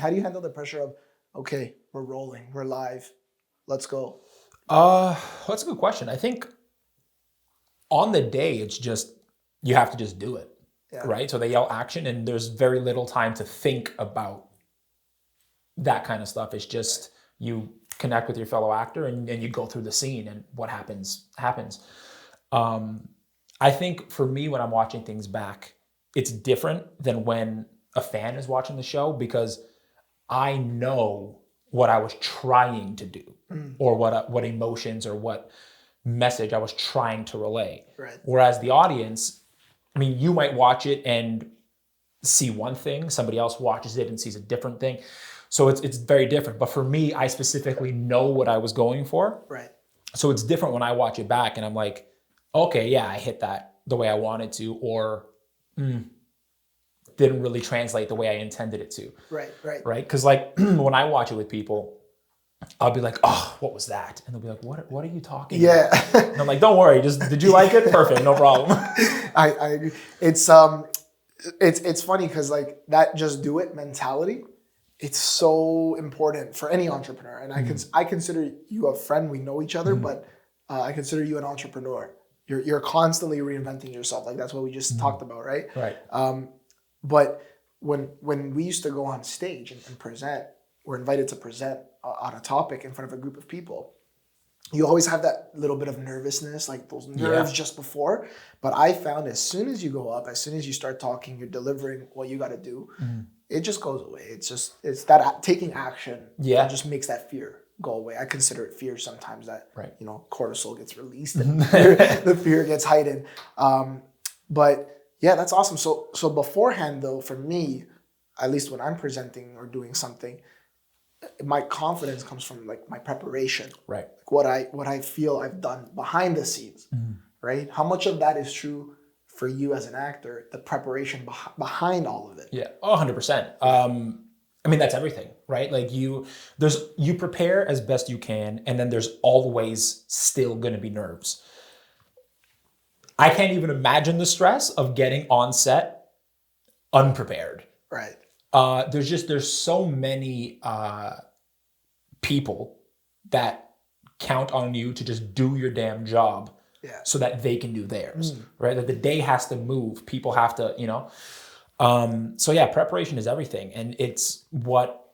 how do you handle the pressure of, okay, we're rolling, we're live, let's go? That's a good question. I think on the day, it's just, you have to just do it, right? So they yell action and there's very little time to think about that kind of stuff. It's just you connect with your fellow actor and you go through the scene and what happens, happens. I think for me, when I'm watching things back, it's different than when a fan is watching the show because I know what I was trying to do or what emotions or what message I was trying to relay. Right. Whereas the audience, I mean, you might watch it and see one thing, somebody else watches it and sees a different thing. So it's very different. But for me, I specifically know what I was going for. Right. So it's different when I watch it back and I'm like, okay, yeah, I hit that the way I wanted to, or didn't really translate the way I intended it to. Right. Right? Because like when I watch it with people, I'll be like, oh, what was that? And they'll be like, what are you talking about? And I'm like, don't worry, did you like it? Perfect, no problem. I agree. It's funny because like that just do it mentality, it's so important for any entrepreneur. And I consider you a friend, we know each other, but I consider you an entrepreneur. You're constantly reinventing yourself. Like that's what we just talked about, right? Right. But when we used to go on stage and present, we're invited to present on a topic in front of a group of people. You always have that little bit of nervousness, like those nerves just before. But I found as soon as you go up, as soon as you start talking, you're delivering what you got to do, it just goes away. It's that taking action that just makes that fear go away. I consider it fear sometimes that, cortisol gets released and the fear gets heightened. But yeah, that's awesome. So beforehand though, for me, at least when I'm presenting or doing something, my confidence comes from like my preparation, right? Like what I feel I've done behind the scenes, right? How much of that is true for you as an actor, the preparation behind all of it? Yeah, 100%. I mean, that's everything, right? Like you prepare as best you can, and then there's always still going to be nerves. I can't even imagine the stress of getting on set unprepared. Right. There's so many people that count on you to just do your damn job so that they can do theirs, right? That the day has to move. People have to, so yeah, preparation is everything. And it's what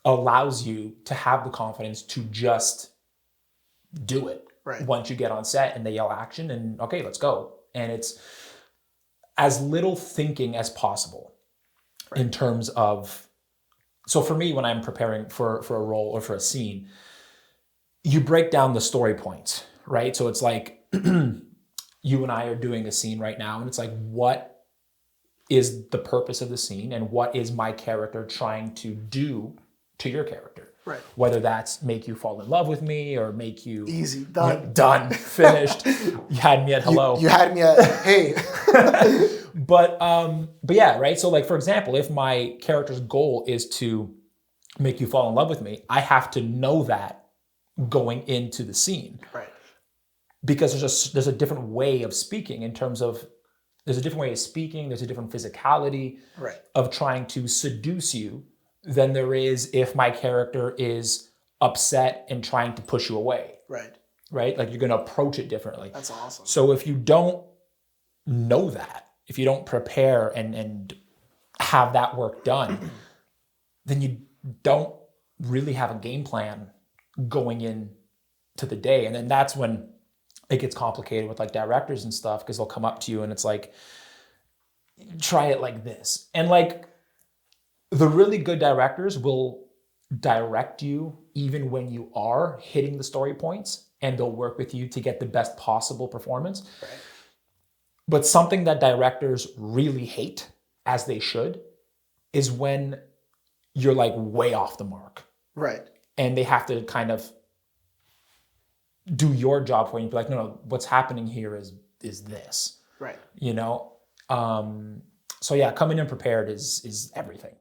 allows you to have the confidence to just do it. Right. Once you get on set and they yell action and okay, let's go. And it's as little thinking as possible. In terms of, so for me, when I'm preparing for a role or for a scene, you break down the story points, right? So it's like you and I are doing a scene right now, and it's like, what is the purpose of the scene, and what is my character trying to do to your character? Right. Whether that's make you fall in love with me or make you easy, done, finished. You had me at hello. You had me at hey. But yeah, right? So like, for example, if my character's goal is to make you fall in love with me, I have to know that going into the scene. Right. Because there's a different way of speaking in terms of, there's a different way of speaking, there's a different physicality of trying to seduce you than there is if my character is upset and trying to push you away. Right. Right? Like you're going to approach it differently. That's awesome. So if you don't know that, if you don't prepare and have that work done, then you don't really have a game plan going in to the day. And then that's when it gets complicated with like directors and stuff, because they'll come up to you and it's like, try it like this. And like the really good directors will direct you even when you are hitting the story points, and they'll work with you to get the best possible performance. Right. But something that directors really hate, as they should, is when you're like way off the mark. Right. And they have to kind of do your job for you and be like, no, what's happening here is this. Right. So yeah, coming in prepared is everything.